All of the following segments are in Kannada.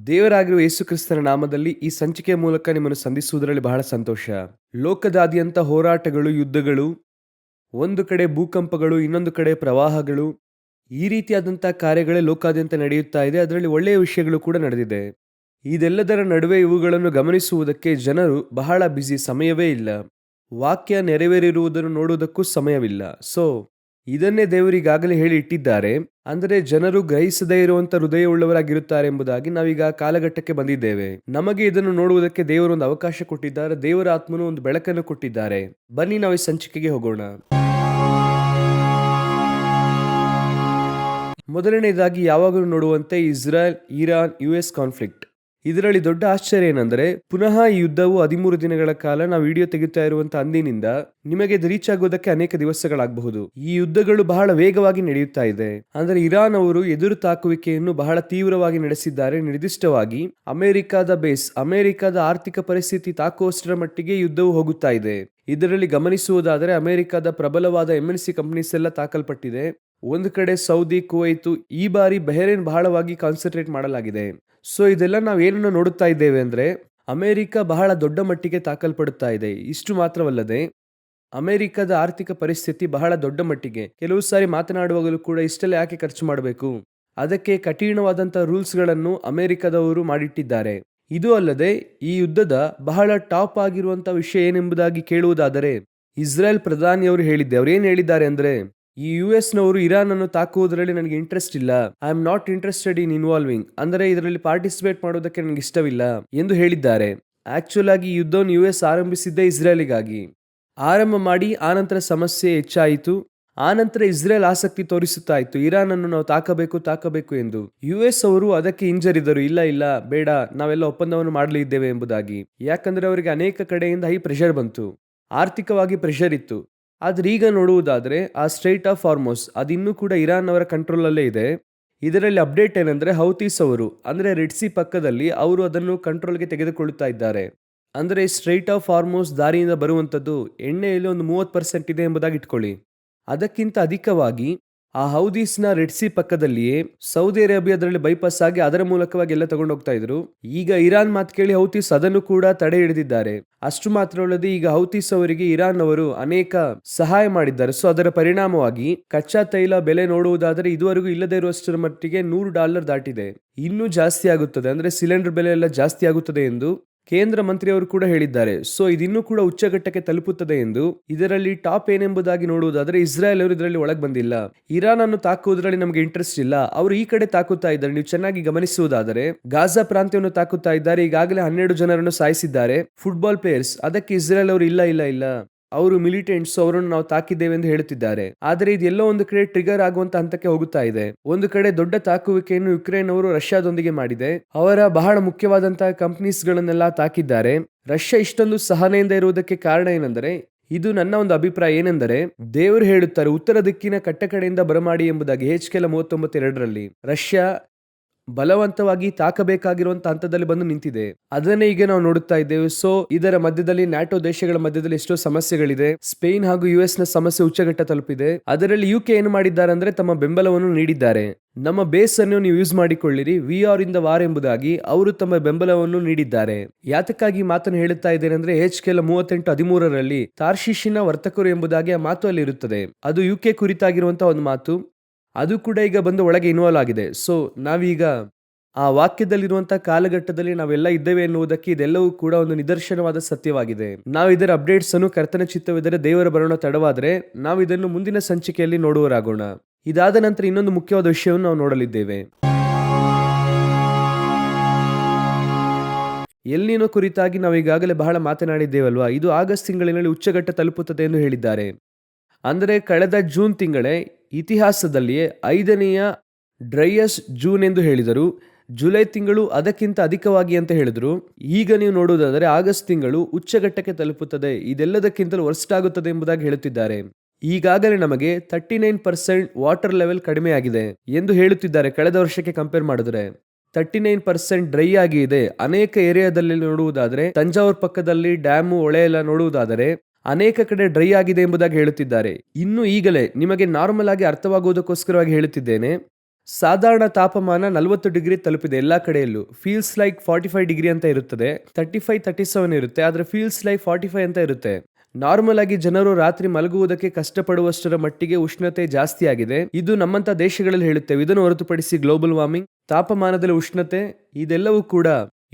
ದೇವರಾಗಿರುವ ಯೇಸು ಕ್ರಿಸ್ತನ ನಾಮದಲ್ಲಿ ಈ ಸಂಚಿಕೆಯ ಮೂಲಕ ನಿಮ್ಮನ್ನು ಸಂಧಿಸುವುದರಲ್ಲಿ ಬಹಳ ಸಂತೋಷ. ಲೋಕದಾದ್ಯಂತ ಹೋರಾಟಗಳು, ಯುದ್ಧಗಳು, ಒಂದು ಕಡೆ ಭೂಕಂಪಗಳು, ಇನ್ನೊಂದು ಕಡೆ ಪ್ರವಾಹಗಳು, ಈ ರೀತಿಯಾದಂಥ ಕಾರ್ಯಗಳೇ ಲೋಕಾದ್ಯಂತ ನಡೆಯುತ್ತಾ ಇದೆ. ಅದರಲ್ಲಿ ಒಳ್ಳೆಯ ವಿಷಯಗಳು ಕೂಡ ನಡೆದಿದೆ. ಇದೆಲ್ಲದರ ನಡುವೆ ಇವುಗಳನ್ನು ಗಮನಿಸುವುದಕ್ಕೆ ಜನರು ಬಹಳ ಬ್ಯುಸಿ, ಸಮಯವೇ ಇಲ್ಲ. ವಾಕ್ಯ ನೆರವೇರಿರುವುದನ್ನು ನೋಡುವುದಕ್ಕೂ ಸಮಯವಿಲ್ಲ. ಇದನ್ನೇ ದೇವರಿಗಾಗಲೇ ಹೇಳಿ ಇಟ್ಟಿದ್ದಾರೆ. ಅಂದರೆ ಜನರು ಗ್ರಹಿಸದೇ ಇರುವಂತ ಹೃದಯವುಳ್ಳವರಾಗಿರುತ್ತಾರೆ ಎಂಬುದಾಗಿ ನಾವೀಗ ಕಾಲಘಟ್ಟಕ್ಕೆ ಬಂದಿದ್ದೇವೆ. ನಮಗೆ ಇದನ್ನು ನೋಡುವುದಕ್ಕೆ ದೇವರು ಒಂದು ಅವಕಾಶ ಕೊಟ್ಟಿದ್ದಾರೆ. ದೇವರ ಆತ್ಮನು ಒಂದು ಬೆಳಕನ್ನು ಕೊಟ್ಟಿದ್ದಾರೆ. ಬನ್ನಿ ನಾವು ಈ ಸಂಚಿಕೆಗೆ ಹೋಗೋಣ. ಮೊದಲನೇದಾಗಿ ಯಾವಾಗಲೂ ನೋಡುವಂತೆ ಇಸ್ರಾಯೇಲ್, ಇರಾನ್, US ಕಾನ್ಫ್ಲಿಕ್ಟ್. ಇದರಲ್ಲಿ ದೊಡ್ಡ ಆಶ್ಚರ್ಯ ಏನಂದ್ರೆ ಪುನಃ ಈ ಯುದ್ಧವು 13 ದಿನಗಳ ಕಾಲ ನಾವು ವಿಡಿಯೋ ತೆಗೆಯುತ್ತಾ ಇರುವಂತ ಅಂದಿನಿಂದ ನಿಮಗೆ ರೀಚ್ ಆಗೋದಕ್ಕೆ ಅನೇಕ ದಿವಸಗಳಾಗಬಹುದು. ಈ ಯುದ್ಧಗಳು ಬಹಳ ವೇಗವಾಗಿ ನಡೆಯುತ್ತಾ ಇದೆ. ಅಂದ್ರೆ ಇರಾನ್ ಅವರು ಎದುರು ತಾಕುವಿಕೆಯನ್ನು ಬಹಳ ತೀವ್ರವಾಗಿ ನಡೆಸಿದ್ದಾರೆ. ನಿರ್ದಿಷ್ಟವಾಗಿ ಅಮೆರಿಕದ ಆರ್ಥಿಕ ಪರಿಸ್ಥಿತಿ ತಾಕುವಷ್ಟರ ಮಟ್ಟಿಗೆ ಯುದ್ಧವು ಹೋಗುತ್ತಾ ಇದೆ. ಇದರಲ್ಲಿ ಗಮನಿಸುವುದಾದರೆ ಅಮೆರಿಕದ ಪ್ರಬಲವಾದ MNC ಕಂಪನೀಸ್ ಎಲ್ಲ ತಾಕಲ್ಪಟ್ಟಿದೆ. ಒಂದು ಕಡೆ ಸೌದಿ, ಕುವೈತು, ಈ ಬಾರಿ ಬಹರೇನ್ ಬಹಳವಾಗಿ ಕಾನ್ಸಂಟ್ರೇಟ್ ಮಾಡಲಾಗಿದೆ. ಇದೆಲ್ಲ ನಾವು ಏನನ್ನು ನೋಡುತ್ತಾ ಇದ್ದೇವೆ ಅಂದ್ರೆ ಅಮೆರಿಕ ಬಹಳ ದೊಡ್ಡ ಮಟ್ಟಿಗೆ ತಾಕಲ್ಪಡುತ್ತಾ ಇದೆ. ಇಷ್ಟು ಮಾತ್ರವಲ್ಲದೆ ಅಮೆರಿಕದ ಆರ್ಥಿಕ ಪರಿಸ್ಥಿತಿ ಬಹಳ ದೊಡ್ಡ ಮಟ್ಟಿಗೆ, ಕೆಲವು ಸಾರಿ ಮಾತನಾಡುವಾಗಲೂ ಕೂಡ ಇಷ್ಟೆಲ್ಲ ಯಾಕೆ ಖರ್ಚು ಮಾಡಬೇಕು, ಅದಕ್ಕೆ ಕಠಿಣವಾದಂತಹ ರೂಲ್ಸ್ ಗಳನ್ನು ಅಮೆರಿಕದವರು ಮಾಡಿಟ್ಟಿದ್ದಾರೆ. ಇದು ಅಲ್ಲದೆ ಈ ಯುದ್ಧದ ಬಹಳ ಟಾಪ್ ಆಗಿರುವಂತಹ ವಿಷಯ ಏನೆಂಬುದಾಗಿ ಕೇಳುವುದಾದರೆ ಇಸ್ರೇಲ್ ಪ್ರಧಾನಿಯವರು ಹೇಳಿದ್ದೆ. ಅವ್ರು ಏನ್ ಹೇಳಿದ್ದಾರೆ ಅಂದ್ರೆ ಈ US ನವರು ಇರಾನ್ ಅನ್ನು ತಾಕುವುದರಲ್ಲಿ ನನಗೆ ಇಂಟ್ರೆಸ್ಟ್ ಇಲ್ಲ, I am not interested in involving, ಅಂದರೆ ಇದರಲ್ಲಿ ಪಾರ್ಟಿಸಿಪೇಟ್ ಮಾಡೋದಕ್ಕೆ ನನಗೆ ಇಷ್ಟವಿಲ್ಲ ಎಂದು ಹೇಳಿದ್ದಾರೆ. ಆಕ್ಚುಲ್ ಆಗಿ ಈ ಯುದ್ಧವನ್ನು US ಆರಂಭಿಸಿದ್ದೇ ಇಸ್ರೇಲಿಗಾಗಿ. ಆರಂಭ ಮಾಡಿ ಆನಂತರ ಸಮಸ್ಯೆ ಹೆಚ್ಚಾಯಿತು. ಆನಂತರ ಇಸ್ರೇಲ್ ಆಸಕ್ತಿ ತೋರಿಸುತ್ತಾ ಇತ್ತು ಇರಾನ್ ಅನ್ನು ನಾವು ತಾಕಬೇಕು ಎಂದು. US ಅವರು ಅದಕ್ಕೆ ಹಿಂಜರಿದರು. ಇಲ್ಲ ಬೇಡ, ನಾವೆಲ್ಲ ಒಪ್ಪಂದವನ್ನು ಮಾಡಲಿದ್ದೇವೆ ಎಂಬುದಾಗಿ. ಯಾಕಂದ್ರೆ ಅವರಿಗೆ ಅನೇಕ ಕಡೆಯಿಂದ ಹೈ ಪ್ರೆಷರ್ ಬಂತು, ಆರ್ಥಿಕವಾಗಿ ಪ್ರೆಷರ್ ಇತ್ತು. ಆದ್ರೆ ಈಗ ನೋಡುವುದಾದ್ರೆ ಆ ಸ್ಟ್ರೈಟ್ ಆಫ್ ಹಾರ್ಮೋಸ್ ಅದಿನ್ನೂ ಕೂಡ ಇರಾನ್ ಅವರ ಕಂಟ್ರೋಲ್ ಅಲ್ಲೇ ಇದೆ. ಇದರಲ್ಲಿ ಅಪ್ಡೇಟ್ ಏನಂದ್ರೆ ಹೌತೀಸ್ ಅವರು ಅಂದ್ರೆ ರೆಡ್ ಸಿ ಪಕ್ಕದಲ್ಲಿ ಅವರು ಅದನ್ನು ಕಂಟ್ರೋಲ್ಗೆ ತೆಗೆದುಕೊಳ್ಳುತ್ತಾ ಇದ್ದಾರೆ. ಅಂದ್ರೆ ಸ್ಟ್ರೈಟ್ ಆಫ್ ಹಾರ್ಮೋಸ್ ದಾರಿಯಿಂದ ಬರುವಂತದ್ದು ಎಣ್ಣೆಯಲ್ಲಿ ಒಂದು 30% ಇದೆ ಎಂಬುದಾಗಿ ಇಟ್ಕೊಳ್ಳಿ. ಅದಕ್ಕಿಂತ ಅಧಿಕವಾಗಿ ಆ ಹೌದೀಸ್ನ ರೆಡ್ ಸಿ ಪಕ್ಕದಲ್ಲಿಯೇ ಸೌದಿ ಅರೇಬಿಯಾದಲ್ಲಿ ಬೈಪಾಸ್ ಆಗಿ ಅದರ ಮೂಲಕವಾಗಿ ಎಲ್ಲ ತಗೊಂಡು ಹೋಗ್ತಾ ಇದ್ರು. ಈಗ ಇರಾನ್ ಮಾತು ಕೇಳಿ ಹೌತೀಸ್ ಅದನ್ನು ಕೂಡ ತಡೆ ಹಿಡಿದಿದ್ದಾರೆ. ಅಷ್ಟು ಮಾತ್ರವಲ್ಲದೆ ಈಗ ಹೌತೀಸ್ ಅವರಿಗೆ ಇರಾನ್ ಅವರು ಅನೇಕ ಸಹಾಯ ಮಾಡಿದ್ದಾರೆ. ಅದರ ಪರಿಣಾಮವಾಗಿ ಕಚ್ಚಾ ತೈಲ ಬೆಲೆ ನೋಡುವುದಾದರೆ ಇದುವರೆಗೂ ಇಲ್ಲದೇ ಇರುವಷ್ಟರ ಮಟ್ಟಿಗೆ $100 ದಾಟಿದೆ. ಇನ್ನೂ ಜಾಸ್ತಿ ಆಗುತ್ತದೆ, ಅಂದ್ರೆ ಸಿಲಿಂಡರ್ ಬೆಲೆ ಎಲ್ಲ ಜಾಸ್ತಿ ಆಗುತ್ತದೆ ಎಂದು ಕೇಂದ್ರ ಮಂತ್ರಿಯವರು ಕೂಡ ಹೇಳಿದ್ದಾರೆ. ಇದಿನ್ನೂ ಕೂಡ ಉಚ್ಚಘಟ್ಟಕ್ಕೆ ತಲುಪುತ್ತದೆ ಎಂದು. ಇದರಲ್ಲಿ ಟಾಪ್ ಏನೆಂಬುದಾಗಿ ನೋಡುವುದಾದ್ರೆ ಇಸ್ರಾಯೇಲ್ ಅವರು ಇದರಲ್ಲಿ ಒಳಗೆ ಬಂದಿಲ್ಲ. ಇರಾನ್ ಅನ್ನು ತಾಕುವುದರಲ್ಲಿ ನಮಗೆ ಇಂಟ್ರೆಸ್ಟ್ ಇಲ್ಲ, ಅವರು ಈ ಕಡೆ ತಾಕುತ್ತಾ ಇದ್ದಾರೆ. ನೀವು ಚೆನ್ನಾಗಿ ಗಮನಿಸುವುದಾದರೆ ಗಾಜಾ ಪ್ರಾಂತ್ಯವನ್ನು ತಾಕುತ್ತಾ ಇದ್ದಾರೆ. ಈಗಾಗಲೇ 12 ಜನರನ್ನು ಸಾಯಿಸಿದ್ದಾರೆ. Football players. ಅದಕ್ಕೆ ಇಸ್ರೇಲ್ ಅವರು ಇಲ್ಲ ಅವರು ಮಿಲಿಟೆಂಟ್ಸ್, ಅವರನ್ನು ನಾವು ತಾಕಿದ್ದೇವೆ ಎಂದು ಹೇಳುತ್ತಿದ್ದಾರೆ. ಆದರೆ ಇದೆಲ್ಲೋ ಒಂದು ಕಡೆ ಟ್ರಿಗರ್ ಆಗುವಂತ ಹಂತಕ್ಕೆ ಹೋಗುತ್ತಾ ಇದೆ. ಒಂದು ಕಡೆ ದೊಡ್ಡ ತಾಕುವಿಕೆಯನ್ನು ಯುಕ್ರೇನ್ ಅವರು ರಷ್ಯಾದೊಂದಿಗೆ ಮಾಡಿದೆ. ಅವರ ಬಹಳ ಮುಖ್ಯವಾದಂತಹ ಕಂಪನೀಸ್ ಗಳನ್ನೆಲ್ಲ ತಾಕಿದ್ದಾರೆ. ರಷ್ಯಾ ಇಷ್ಟೊಂದು ಸಹನೆಯಿಂದ ಇರುವುದಕ್ಕೆ ಕಾರಣ ಏನೆಂದರೆ, ಇದು ನನ್ನ ಒಂದು ಅಭಿಪ್ರಾಯ ಏನೆಂದರೆ, ದೇವರು ಹೇಳುತ್ತಾರೆ ಉತ್ತರ ದಿಕ್ಕಿನ ಕಟ್ಟಕಡೆಯಿಂದ ಬರಮಾಡಿ ಎಂಬುದಾಗಿ. HKL 39:2 ರಷ್ಯಾ ಬಲವಂತವಾಗಿ ತಾಕಬೇಕಾಗಿರುವಂತ ಹಂತದಲ್ಲಿ ಬಂದು ನಿಂತಿದೆ. ಅದನ್ನೇ ಈಗ ನಾವು ನೋಡುತ್ತಾ ಇದ್ದೇವೆ. ಇದರ ಮಧ್ಯದಲ್ಲಿ ನ್ಯಾಟೋ ದೇಶಗಳ ಮಧ್ಯದಲ್ಲಿ ಎಷ್ಟೋ ಸಮಸ್ಯೆಗಳಿದೆ. ಸ್ಪೇನ್ ಹಾಗೂ US ನ ಸಮಸ್ಯೆ ಉಚ್ಚಘಟ್ಟ ತಲುಪಿದೆ. ಅದರಲ್ಲಿ UK ಏನು ಮಾಡಿದ್ದಾರೆ ಅಂದ್ರೆ ತಮ್ಮ ಬೆಂಬಲವನ್ನು ನೀಡಿದ್ದಾರೆ. ನಮ್ಮ ಬೇಸ್ ಅನ್ನು ನೀವು ಯೂಸ್ ಮಾಡಿಕೊಳ್ಳಿರಿ, we are in the war ಎಂಬುದಾಗಿ ಅವರು ತಮ್ಮ ಬೆಂಬಲವನ್ನು ನೀಡಿದ್ದಾರೆ. ಯಾತಕ್ಕಾಗಿ ಮಾತನ್ನು ಹೇಳುತ್ತಾ ಇದ್ದೇನೆ ಅಂದ್ರೆ HKL 38:13 ತಾರ್ಷೀಷಿನ ವರ್ತಕರು ಎಂಬುದಾಗಿ ಆ ಮಾತು ಅಲ್ಲಿ ಇರುತ್ತದೆ. ಅದು UK ಕುರಿತಾಗಿರುವಂತಹ ಒಂದು ಮಾತು. ಅದು ಕೂಡ ಈಗ ಬಂದು ಒಳಗೆ ಇನ್ವಾಲ್ವ್ ಆಗಿದೆ. ನಾವೀಗ ಆ ವಾಕ್ಯದಲ್ಲಿರುವಂತಹ ಕಾಲಘಟ್ಟದಲ್ಲಿ ನಾವೆಲ್ಲ ಇದ್ದೇವೆ ಎನ್ನುವುದಕ್ಕೆ ಇದೆಲ್ಲವೂ ಕೂಡ ಒಂದು ನಿದರ್ಶನವಾದ ಸತ್ಯವಾಗಿದೆ. ನಾವು ಇದರ ಅಪ್ಡೇಟ್ಸ್ ಅನ್ನು ಕರ್ತನ ಚಿತ್ತವಿದ್ದರೆ ದೇವರ ಬರೋಣ ತಡವಾದರೆ ನಾವು ಇದನ್ನು ಮುಂದಿನ ಸಂಚಿಕೆಯಲ್ಲಿ ನೋಡುವರಾಗೋಣ. ಇದಾದ ನಂತರ ಇನ್ನೊಂದು ಮುಖ್ಯವಾದ ವಿಷಯವನ್ನು ನಾವು ನೋಡಲಿದ್ದೇವೆ. ಎಲ್ನಿನೋ ಕುರಿತಾಗಿ ನಾವು ಈಗಾಗಲೇ ಬಹಳ ಮಾತನಾಡಿದ್ದೇವಲ್ವಾ. ಇದು ಆಗಸ್ಟ್ ತಿಂಗಳಿನಲ್ಲಿ ಉಚ್ಚಘಟ್ಟ ತಲುಪುತ್ತದೆ ಎಂದು ಹೇಳಿದ್ದಾರೆ. ಅಂದರೆ ಕಳೆದ ಜೂನ್ ತಿಂಗಳೇ ಇತಿಹಾಸದಲ್ಲಿಯೇ 5ನೆಯ ಡ್ರೈಯೆಸ್ಟ್ ಜೂನ್ ಎಂದು ಹೇಳಿದರು. ಜುಲೈ ತಿಂಗಳು ಅದಕ್ಕಿಂತ ಅಧಿಕವಾಗಿ ಅಂತ ಹೇಳಿದ್ರು. ಈಗ ನೀವು ನೋಡುವುದಾದರೆ ಆಗಸ್ಟ್ ತಿಂಗಳು ಉಚ್ಚಘಟ್ಟಕ್ಕೆ ತಲುಪುತ್ತದೆ, ಇದೆಲ್ಲದಕ್ಕಿಂತಲೂ ವರ್ಸ್ಟ್ ಆಗುತ್ತದೆ ಎಂಬುದಾಗಿ ಹೇಳುತ್ತಿದ್ದಾರೆ. ಈಗಾಗಲೇ ನಮಗೆ 39% ವಾಟರ್ ಲೆವೆಲ್ ಕಡಿಮೆ ಆಗಿದೆ ಎಂದು ಹೇಳುತ್ತಿದ್ದಾರೆ. ಕಳೆದ ವರ್ಷಕ್ಕೆ ಕಂಪೇರ್ ಮಾಡಿದ್ರೆ 39% ಡ್ರೈ ಆಗಿ ಇದೆ. ಅನೇಕ ಏರಿಯಾದಲ್ಲಿ ನೋಡುವುದಾದರೆ ತಂಜಾವೂರ್ ಪಕ್ಕದಲ್ಲಿ ಡ್ಯಾಮು, ಹೊಳೆ ಎಲ್ಲ ನೋಡುವುದಾದರೆ ಅನೇಕ ಕಡೆ ಡ್ರೈ ಆಗಿದೆ ಎಂಬುದಾಗಿ ಹೇಳುತ್ತಿದ್ದಾರೆ. ಇನ್ನು ಈಗಲೇ ನಿಮಗೆ ನಾರ್ಮಲ್ ಆಗಿ ಅರ್ಥವಾಗುವುದಕ್ಕೋಸ್ಕರವಾಗಿ ಹೇಳುತ್ತಿದ್ದೇನೆ. ಸಾಧಾರಣ ತಾಪಮಾನ 40 ಡಿಗ್ರಿ ತಲುಪಿದೆ ಎಲ್ಲಾ ಕಡೆಯಲ್ಲೂ. ಫೀಲ್ಸ್ ಲೈಕ್ 45 ಡಿಗ್ರಿ ಅಂತ ಇರುತ್ತದೆ, 35-37 ಇರುತ್ತೆ, ಆದ್ರೆ ಫೀಲ್ಸ್ ಲೈಕ್ 45 ಅಂತ ಇರುತ್ತೆ. ನಾರ್ಮಲ್ ಆಗಿ ಜನರು ರಾತ್ರಿ ಮಲಗುವುದಕ್ಕೆ ಕಷ್ಟಪಡುವಷ್ಟರ ಮಟ್ಟಿಗೆ ಉಷ್ಣತೆ ಜಾಸ್ತಿ ಆಗಿದೆ. ಇದು ನಮ್ಮಂತ ದೇಶಗಳಲ್ಲಿ ಹೇಳುತ್ತೇವೆ. ಇದನ್ನು ಹೊರತುಪಡಿಸಿ ಗ್ಲೋಬಲ್ ವಾರ್ಮಿಂಗ್, ತಾಪಮಾನದಲ್ಲಿ ಉಷ್ಣತೆ, ಇದೆಲ್ಲವೂ ಕೂಡ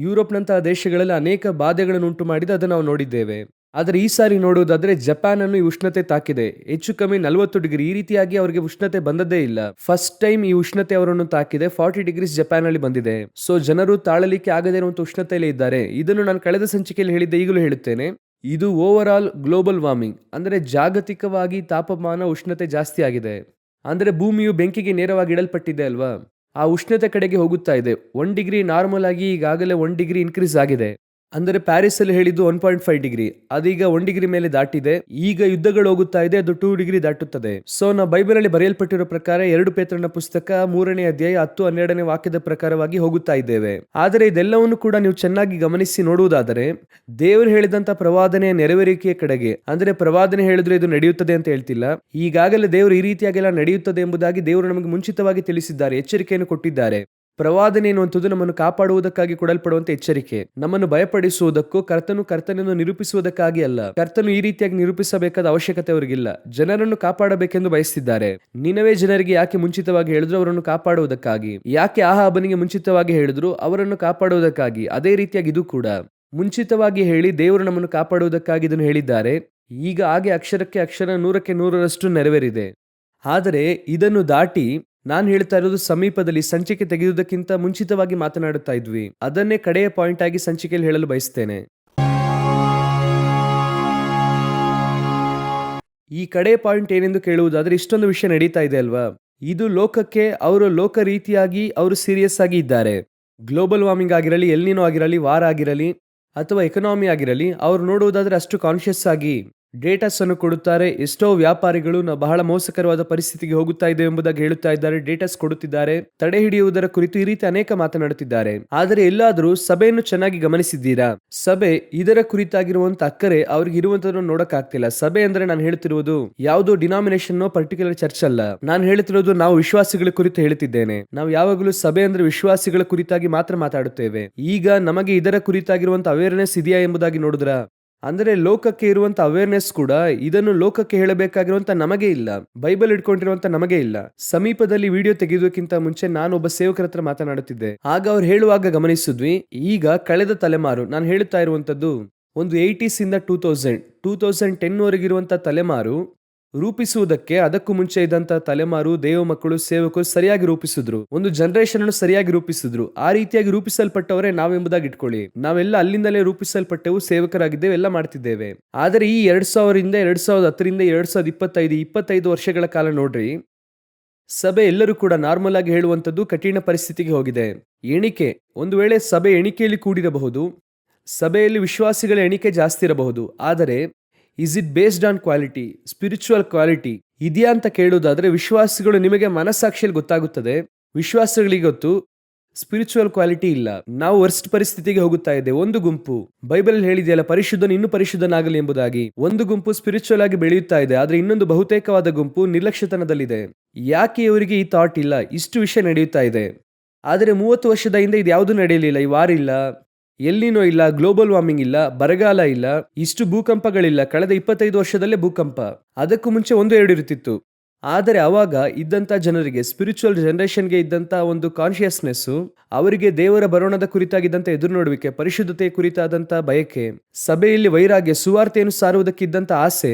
ಯುರೋಪ್ನಂತಹ ದೇಶಗಳಲ್ಲಿ ಅನೇಕ ಬಾಧೆಗಳನ್ನು ಉಂಟು ಮಾಡಿದ ಅದನ್ನು ನಾವು ನೋಡಿದ್ದೇವೆ. ಆದರೆ ಈ ಸಾರಿ ನೋಡುವುದಾದ್ರೆ ಜಪಾನ್ ಅನ್ನು ಈ ಉಷ್ಣತೆ ತಾಕಿದೆ. ಹೆಚ್ಚು ಕಮ್ಮಿ 40 ಡಿಗ್ರಿ. ಈ ರೀತಿಯಾಗಿ ಅವರಿಗೆ ಉಷ್ಣತೆ ಬಂದದ್ದೇ ಇಲ್ಲ. ಫಸ್ಟ್ ಟೈಮ್ ಈ ಉಷ್ಣತೆ ಅವರನ್ನು ತಾಕಿದೆ. 40 ಡಿಗ್ರೀಸ್ ಜಪಾನ್ ಅಲ್ಲಿ ಬಂದಿದೆ. ಸೊ ಜನರು ತಾಳಲಿಕ್ಕೆ ಆಗದೇ ಇರುವಂತಹ ಉಷ್ಣತೆಯಲ್ಲೇ ಇದ್ದಾರೆ. ಇದನ್ನು ನಾನು ಕಳೆದ ಸಂಚಿಕೆಯಲ್ಲಿ ಹೇಳಿದ್ದೆ, ಈಗಲೂ ಹೇಳುತ್ತೇನೆ. ಇದು ಓವರ್ ಆಲ್ ಗ್ಲೋಬಲ್ ವಾರ್ಮಿಂಗ್, ಅಂದ್ರೆ ಜಾಗತಿಕವಾಗಿ ತಾಪಮಾನ ಉಷ್ಣತೆ ಜಾಸ್ತಿ ಆಗಿದೆ. ಅಂದ್ರೆ ಭೂಮಿಯು ಬೆಂಕಿಗೆ ನೇರವಾಗಿ ಇಡಲ್ಪಟ್ಟಿದೆ ಅಲ್ವಾ, ಆ ಉಷ್ಣತೆ ಕಡೆಗೆ ಹೋಗುತ್ತಾ ಇದೆ. 1 ಡಿಗ್ರಿ ನಾರ್ಮಲ್ ಆಗಿ ಈಗಾಗಲೇ 1 ಡಿಗ್ರಿ ಇನ್ಕ್ರೀಸ್ ಆಗಿದೆ. ಅಂದರೆ ಪ್ಯಾರಿಸ್ ಅಲ್ಲಿ ಹೇಳಿದ್ದು 1.5 ಡಿಗ್ರಿ, ಅದೀಗ 1 ಡಿಗ್ರಿ ಮೇಲೆ ದಾಟಿದೆ. ಈಗ ಯುದ್ಧಗಳು ಹೋಗುತ್ತಾ ಇದೆ, ಅದು 2 ಡಿಗ್ರಿ ದಾಟುತ್ತದೆ. ಸೊ ನಾವು ಬೈಬಲ್ ಅಲ್ಲಿ ಬರೆಯಲ್ಪಟ್ಟಿರೋ ಪ್ರಕಾರ 2 ಪೇತ್ರನ ಪುಸ್ತಕ 3ನೇ ಅಧ್ಯಾಯ 10-12ನೇ ವಾಕ್ಯದ ಪ್ರಕಾರವಾಗಿ ಹೋಗುತ್ತಾ ಇದ್ದೇವೆ. ಆದರೆ ಇದೆಲ್ಲವನ್ನು ಕೂಡ ನೀವು ಚೆನ್ನಾಗಿ ಗಮನಿಸಿ ನೋಡುವುದಾದರೆ ದೇವರು ಹೇಳಿದಂತ ಪ್ರವಾದನೆಯ ನೆರವೇರಿಕೆಯ ಕಡೆಗೆ, ಅಂದ್ರೆ ಪ್ರವಾದನೆ ಹೇಳಿದ್ರೆ ಇದು ನಡೆಯುತ್ತದೆ ಅಂತ ಹೇಳ್ತಿಲ್ಲ. ಈಗಾಗಲೇ ದೇವರು ಈ ರೀತಿಯಾಗೆಲ್ಲ ನಡೆಯುತ್ತದೆ ಎಂಬುದಾಗಿ ದೇವರು ನಮಗೆ ಮುಂಚಿತವಾಗಿ ತಿಳಿಸಿದ್ದಾರೆ, ಎಚ್ಚರಿಕೆಯನ್ನು ಕೊಟ್ಟಿದ್ದಾರೆ. ಪ್ರವಾದನೆ ಎನ್ನುವಂಥದ್ದು ನಮ್ಮನ್ನು ಕಾಪಾಡುವುದಕ್ಕಾಗಿ ಕೊಡಲ್ಪಡುವಂತ ಎಚ್ಚರಿಕೆ. ನಮ್ಮನ್ನು ಭಯಪಡಿಸುವುದಕ್ಕೂ ಕರ್ತನನ್ನು ನಿರೂಪಿಸುವುದಕ್ಕಾಗಿ ಅಲ್ಲ. ಕರ್ತನು ಈ ರೀತಿಯಾಗಿ ನಿರೂಪಿಸಬೇಕಾದ ಅವಶ್ಯಕತೆ ಅವರಿಗಿಲ್ಲ. ಜನರನ್ನು ಕಾಪಾಡಬೇಕೆಂದು ಬಯಸಿದ್ದಾರೆ. ನಿನವೆ ಜನರಿಗೆ ಯಾಕೆ ಮುಂಚಿತವಾಗಿ ಹೇಳಿದ್ರು? ಅವರನ್ನು ಕಾಪಾಡುವುದಕ್ಕಾಗಿ. ಯಾಕೆ ಆಹಾಬನಿಗೆ ಮುಂಚಿತವಾಗಿ ಹೇಳಿದ್ರು? ಅವರನ್ನು ಕಾಪಾಡುವುದಕ್ಕಾಗಿ. ಅದೇ ರೀತಿಯಾಗಿ ಇದು ಕೂಡ ಮುಂಚಿತವಾಗಿ ಹೇಳಿ ದೇವರು ನಮ್ಮನ್ನು ಕಾಪಾಡುವುದಕ್ಕಾಗಿ ಇದನ್ನು ಹೇಳಿದ್ದಾರೆ. ಈಗ ಹಾಗೆ ಅಕ್ಷರಕ್ಕೆ ಅಕ್ಷರ 100ಕ್ಕೆ 100ರಷ್ಟು ನೆರವೇರಿದೆ. ಆದರೆ ಇದನ್ನು ದಾಟಿ ನಾನು ಹೇಳ್ತಾ ಇರೋದು ಸಮೀಪದಲ್ಲಿ ಸಂಚಿಕೆ ತೆಗೆಯುವುದಕ್ಕಿಂತ ಮುಂಚಿತವಾಗಿ ಮಾತನಾಡುತ್ತಾ ಇದ್ವಿ. ಅದನ್ನೇ ಕಡೆಯ ಪಾಯಿಂಟ್ ಆಗಿ ಸಂಚಿಕೆಯಲ್ಲಿ ಹೇಳಲು ಬಯಸ್ತೇನೆ. ಈ ಕಡೆಯ ಪಾಯಿಂಟ್ ಏನೆಂದು ಕೇಳುವುದಾದ್ರೆ, ಇಷ್ಟೊಂದು ವಿಷಯ ನಡೀತಾ ಇದೆ ಅಲ್ವಾ, ಇದು ಲೋಕಕ್ಕೆ ಅವರು ಲೋಕ ರೀತಿಯಾಗಿ ಅವರು ಸೀರಿಯಸ್ ಆಗಿ ಇದ್ದಾರೆ. ಗ್ಲೋಬಲ್ ವಾರ್ಮಿಂಗ್ ಆಗಿರಲಿ, ಎಲ್ನಿನೋ ಆಗಿರಲಿ, ವಾರ್ ಆಗಿರಲಿ ಅಥವಾ ಎಕನಾಮಿ ಆಗಿರಲಿ, ಅವರು ನೋಡುವುದಾದ್ರೆ ಅಷ್ಟು ಕಾನ್ಶಿಯಸ್ ಆಗಿ ಡೇಟಾಸ್ ಅನ್ನು ಕೊಡುತ್ತಾರೆ. ಎಷ್ಟೋ ವ್ಯಾಪಾರಿಗಳು ಬಹಳ ಮೋಸಕರವಾದ ಪರಿಸ್ಥಿತಿಗೆ ಹೋಗುತ್ತಾ ಇದೆ ಎಂಬುದಾಗಿ ಹೇಳುತ್ತಾ ಇದ್ದಾರೆ, ಡೇಟಾಸ್ ಕೊಡುತ್ತಿದ್ದಾರೆ, ತಡೆ ಹಿಡಿಯುವುದರ ಕುರಿತು ಈ ರೀತಿ ಅನೇಕ ಮಾತನಾಡುತ್ತಿದ್ದಾರೆ. ಆದರೆ ಎಲ್ಲಾದರೂ ಸಭೆಯನ್ನು ಚೆನ್ನಾಗಿ ಗಮನಿಸಿದ್ದೀರಾ? ಸಭೆ ಇದರ ಕುರಿತಾಗಿರುವಂತ ಅಕ್ಕರೆ ಅವ್ರಿಗೆ ಇರುವಂತದನ್ನು ನೋಡಕ್ ಆಗ್ತಿಲ್ಲ. ಸಭೆ ಅಂದ್ರೆ ನಾನು ಹೇಳ್ತಿರುವುದು ಯಾವುದೋ ಡಿನಾಮಿನೇಷನ್ ಪರ್ಟಿಕ್ಯುಲರ್ ಚರ್ಚ್ ಅಲ್ಲ. ನಾನು ಹೇಳ್ತಿರೋದು ನಾವು ವಿಶ್ವಾಸಿಗಳ ಕುರಿತು ಹೇಳ್ತಿದ್ದೇನೆ. ನಾವು ಯಾವಾಗಲೂ ಸಭೆ ಅಂದ್ರೆ ವಿಶ್ವಾಸಿಗಳ ಕುರಿತಾಗಿ ಮಾತ್ರ ಮಾತಾಡುತ್ತೇವೆ. ಈಗ ನಮಗೆ ಇದರ ಕುರಿತಾಗಿರುವಂತ ಅವೇರ್ನೆಸ್ ಇದೆಯಾ ಎಂಬುದಾಗಿ ನೋಡಿದ್ರ, ಅಂದ್ರೆ ಲೋಕಕ್ಕೆ ಇರುವಂತ ಅವೇರ್ನೆಸ್ ಕೂಡ ಇದನ್ನು ಲೋಕಕ್ಕೆ ಹೇಳಬೇಕಾಗಿರುವಂತ ನಮಗೆ ಇಲ್ಲ. ಬೈಬಲ್ ಇಟ್ಕೊಂಡಿರುವಂತ ನಮಗೆ ಇಲ್ಲ. ಸಮೀಪದಲ್ಲಿ ವಿಡಿಯೋ ತೆಗೆಯುವುದಕ್ಕಿಂತ ಮುಂಚೆ ನಾನು ಒಬ್ಬ ಸೇವಕರ ಹತ್ರ ಮಾತನಾಡುತ್ತಿದ್ದೆ. ಆಗ ಅವ್ರು ಹೇಳುವಾಗ ಗಮನಿಸಿದ್ವಿ, ಈಗ ಕಳೆದ ತಲೆಮಾರು, ನಾನು ಹೇಳುತ್ತಾ ಇರುವಂತದ್ದು ಒಂದು 80s ಇಂದ 2010 ವರೆಗಿರುವಂತ ತಲೆಮಾರು ರೂಪಿಸುವುದಕ್ಕೆ ಅದಕ್ಕೂ ಮುಂಚೆ ಇದ್ದಂತ ತಲೆಮಾರು, ದೇವ ಮಕ್ಕಳು, ಸೇವಕರು ಸರಿಯಾಗಿ ರೂಪಿಸಿದ್ರು. ಒಂದು ಜನರೇಷನ್ ಅನ್ನು ಸರಿಯಾಗಿ ರೂಪಿಸಿದ್ರು. ಆ ರೀತಿಯಾಗಿ ರೂಪಿಸಲ್ಪಟ್ಟವರೇ ನಾವೆಂಬುದಾಗಿ ಇಟ್ಕೊಳ್ಳಿ. ನಾವೆಲ್ಲ ಅಲ್ಲಿಂದಲೇ ರೂಪಿಸಲ್ಪಟ್ಟೆವು, ಸೇವಕರಾಗಿದ್ದೇವೆ, ಎಲ್ಲ ಮಾಡ್ತಿದ್ದೇವೆ. ಆದರೆ ಈ 2000ರಿಂದ 2010ರಿಂದ 2025 25 ವರ್ಷಗಳ ಕಾಲ ನೋಡ್ರಿ, ಸಭೆ ಎಲ್ಲರೂ ಕೂಡ ನಾರ್ಮಲ್ ಆಗಿ ಹೇಳುವಂತದ್ದು ಕಠಿಣ ಪರಿಸ್ಥಿತಿಗೆ ಹೋಗಿದೆ. ಎಣಿಕೆ, ಒಂದು ವೇಳೆ ಸಭೆ ಎಣಿಕೆಯಲ್ಲಿ ಕೂಡಿರಬಹುದು, ಸಭೆಯಲ್ಲಿ ವಿಶ್ವಾಸಿಗಳ ಎಣಿಕೆ ಜಾಸ್ತಿ ಇರಬಹುದು, ಆದರೆ is it based on quality, spiritual quality ಇದೆಯಾ ಅಂತ ಕೇಳುವುದಾದ್ರೆ, ವಿಶ್ವಾಸಿಗಳು ನಿಮಗೆ ಮನಸ್ಸಾಕ್ಷಿಯಲ್ಲಿ ಗೊತ್ತಾಗುತ್ತದೆ, ವಿಶ್ವಾಸಗಳಿಗೆ ಗೊತ್ತು, ಸ್ಪಿರಿಚುವಲ್ ಕ್ವಾಲಿಟಿ ಇಲ್ಲ. ನಾವು ವರ್ಸ್ಟ್ ಪರಿಸ್ಥಿತಿಗೆ ಹೋಗುತ್ತಾ ಇದೆ. ಒಂದು ಗುಂಪು ಬೈಬಲ್ ಹೇಳಿದೆಯಲ್ಲ, ಪರಿಶುದ್ಧನು ಇನ್ನೂ ಪರಿಶುದ್ಧನಾಗಲಿ ಎಂಬುದಾಗಿ. ಒಂದು ಗುಂಪು ಸ್ಪಿರಿಚುವಲ್ ಆಗಿ ಬೆಳೆಯುತ್ತಾ ಇದೆ, ಆದ್ರೆ ಇನ್ನೊಂದು ಬಹುತೇಕವಾದ ಗುಂಪು ನಿರ್ಲಕ್ಷ್ಯತನದಲ್ಲಿದೆ. ಯಾಕೆ ಇವರಿಗೆ ಈ ಥಾಟ್ ಇಲ್ಲ? ಇಷ್ಟು ವಿಷಯ ನಡೆಯುತ್ತಾ ಇದೆ. ಆದರೆ 30 ವರ್ಷದ ಹಿಂದೆ ಇದು ಯಾವುದು ನಡೆಯಲಿಲ್ಲ. ಈ ವಾರ್ ಇಲ್ಲ, ಎಲ್ಲಿನೋ ಇಲ್ಲ, ಗ್ಲೋಬಲ್ ವಾರ್ಮಿಂಗ್ ಇಲ್ಲ, ಬರಗಾಲ ಇಲ್ಲ, ಇಷ್ಟು ಭೂಕಂಪಗಳಿಲ್ಲ. ಕಳೆದ 25 ವರ್ಷದಲ್ಲೇ ಭೂಕಂಪ. ಅದಕ್ಕೂ ಮುಂಚೆ 1-2 ಇರುತ್ತಿತ್ತು. ಆದರೆ ಅವಾಗ ಇದ್ದಂತ ಜನರಿಗೆ, ಸ್ಪಿರಿಚುವಲ್ ಜನರೇಷನ್ಗೆ ಇದ್ದಂತ ಒಂದು ಕಾನ್ಶಿಯಸ್ನೆಸ್, ಅವರಿಗೆ ದೇವರ ಬರೋಣದ ಕುರಿತಾಗಿದ್ದಂತ ಎದುರು ನೋಡುವಿಕೆ, ಪರಿಶುದ್ಧತೆಯ ಕುರಿತಾದಂತ ಬಯಕೆ, ಸಭೆಯಲ್ಲಿ ವೈರಾಗ್ಯ, ಸುವಾರ್ತೆಯನ್ನು ಸಾರುವುದಕ್ಕಿದ್ದಂತ ಆಸೆ,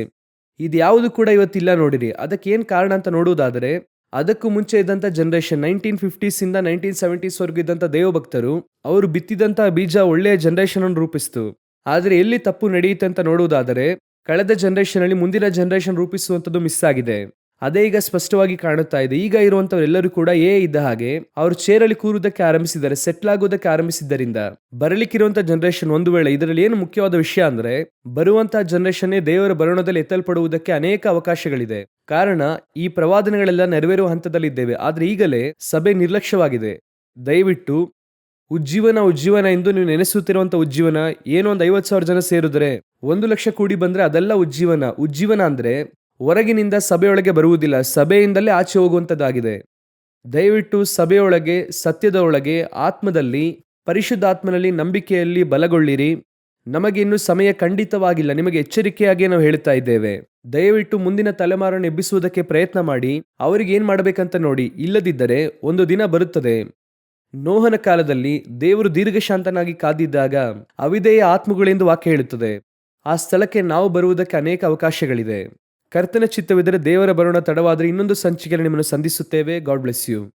ಇದ್ಯಾವುದು ಕೂಡ ಇವತ್ತಿಲ್ಲ ನೋಡಿರಿ. ಅದಕ್ಕೆ ಏನ್ ಕಾರಣ ಅಂತ ನೋಡುವುದಾದರೆ, ಅದಕ್ಕೂ ಮುಂಚೆ ಇದ್ದಂತ ಜನರೇಷನ್ 1950s ಇಂದ 1970s ವರೆಗೂ ಇದ್ದಂತ ದೇವಭಕ್ತರು, ಅವರು ಬಿತ್ತಿದಂತ ಬೀಜ ಒಳ್ಳೆಯ ಜನರೇಷನ್ ಅನ್ನು ರೂಪಿಸ್ತು. ಆದ್ರೆ ಎಲ್ಲಿ ತಪ್ಪು ನಡೆಯುತ್ತೆ ಅಂತ ನೋಡುವುದಾದರೆ, ಕಳೆದ ಜನರೇಷನ್ ಅಲ್ಲಿ ಮುಂದಿನ ಜನರೇಷನ್ ರೂಪಿಸುವಂತದ್ದು ಮಿಸ್ ಆಗಿದೆ. ಅದೇ ಈಗ ಸ್ಪಷ್ಟವಾಗಿ ಕಾಣುತ್ತಾ ಇದೆ. ಈಗ ಇರುವಂತವರೆಲ್ಲರೂ ಕೂಡ ಇದ್ದ ಹಾಗೆ ಅವರು ಚೇರಲ್ಲಿ ಕೂರುವುದಕ್ಕೆ ಆರಂಭಿಸಿದ್ದಾರೆ, ಸೆಟ್ಲ್ ಆಗುವುದಕ್ಕೆ ಆರಂಭಿಸಿದ್ದರಿಂದ ಬರಲಿಕ್ಕಿರುವಂತ ಜನರೇಷನ್, ಒಂದು ವೇಳೆ ಇದರಲ್ಲಿ ಏನು ಮುಖ್ಯವಾದ ವಿಷಯ ಅಂದ್ರೆ, ಬರುವಂತಹ ಜನರೇಷನ್ನೇ ದೇವರ ಬರೋಣದಲ್ಲಿ ಎತ್ತಲ್ಪಡುವುದಕ್ಕೆ ಅನೇಕ ಅವಕಾಶಗಳಿದೆ. ಕಾರಣ ಈ ಪ್ರವಾದನೆಗಳೆಲ್ಲ ನೆರವೇರುವ ಹಂತದಲ್ಲಿದ್ದೇವೆ. ಆದ್ರೆ ಈಗಲೇ ಸಭೆ ನಿರ್ಲಕ್ಷ್ಯವಾಗಿದೆ. ದಯವಿಟ್ಟು ಉಜ್ಜೀವನ ಎಂದು ನೀವು ನೆನೆಸುತ್ತಿರುವಂತ ಉಜ್ಜೀವನ ಏನೋ ಒಂದು 50,000 ಜನ ಸೇರಿದ್ರೆ 1 ಲಕ್ಷ ಕೂಡಿ ಬಂದ್ರೆ ಅದೆಲ್ಲ ಉಜ್ಜೀವನ ಅಂದ್ರೆ ಹೊರಗಿನಿಂದ ಸಭೆಯೊಳಗೆ ಬರುವುದಿಲ್ಲ, ಸಭೆಯಿಂದಲೇ ಆಚೆ ಹೋಗುವಂತದ್ದಾಗಿದೆ. ದಯವಿಟ್ಟು ಸಭೆಯೊಳಗೆ, ಸತ್ಯದ ಒಳಗೆ, ಆತ್ಮದಲ್ಲಿ, ಪರಿಶುದ್ಧಾತ್ಮನಲ್ಲಿ, ನಂಬಿಕೆಯಲ್ಲಿ ಬಲಗೊಳ್ಳಿರಿ. ನಮಗೆ ಇನ್ನು ಸಮಯ ಖಂಡಿತವಾಗಿಲ್ಲ. ನಿಮಗೆ ಎಚ್ಚರಿಕೆಯಾಗಿ ನಾವು ಹೇಳ್ತಾ ಇದ್ದೇವೆ. ದಯವಿಟ್ಟು ಮುಂದಿನ ತಲೆಮಾರನ್ನು ಎಬ್ಬಿಸುವುದಕ್ಕೆ ಪ್ರಯತ್ನ ಮಾಡಿ. ಅವರಿಗೆ ಏನ್ ಮಾಡಬೇಕಂತ ನೋಡಿ. ಇಲ್ಲದಿದ್ದರೆ ಒಂದು ದಿನ ಬರುತ್ತದೆ. ನೋಹನ ಕಾಲದಲ್ಲಿ ದೇವರು ದೀರ್ಘಶಾಂತನಾಗಿ ಕಾದಿದ್ದಾಗ ಅವಿಧೇಯ ಆತ್ಮಗಳೆಂದು ವಾಕ್ಯ ಹೇಳುತ್ತದೆ. ಆ ಸ್ಥಳಕ್ಕೆ ನಾವು ಬರುವುದಕ್ಕೆ ಅನೇಕ ಅವಕಾಶಗಳಿದೆ. ಕರ್ತನ ಚಿತ್ತವಿದ್ದರೆ ದೇವರ ಬರೋಣ ತಡವಾದರೆ ಇನ್ನೊಂದು ಸಂಚಿಕೆಯಲ್ಲಿ ನಿಮ್ಮನ್ನು ಸಂಧಿಸುತ್ತೇವೆ. God bless you.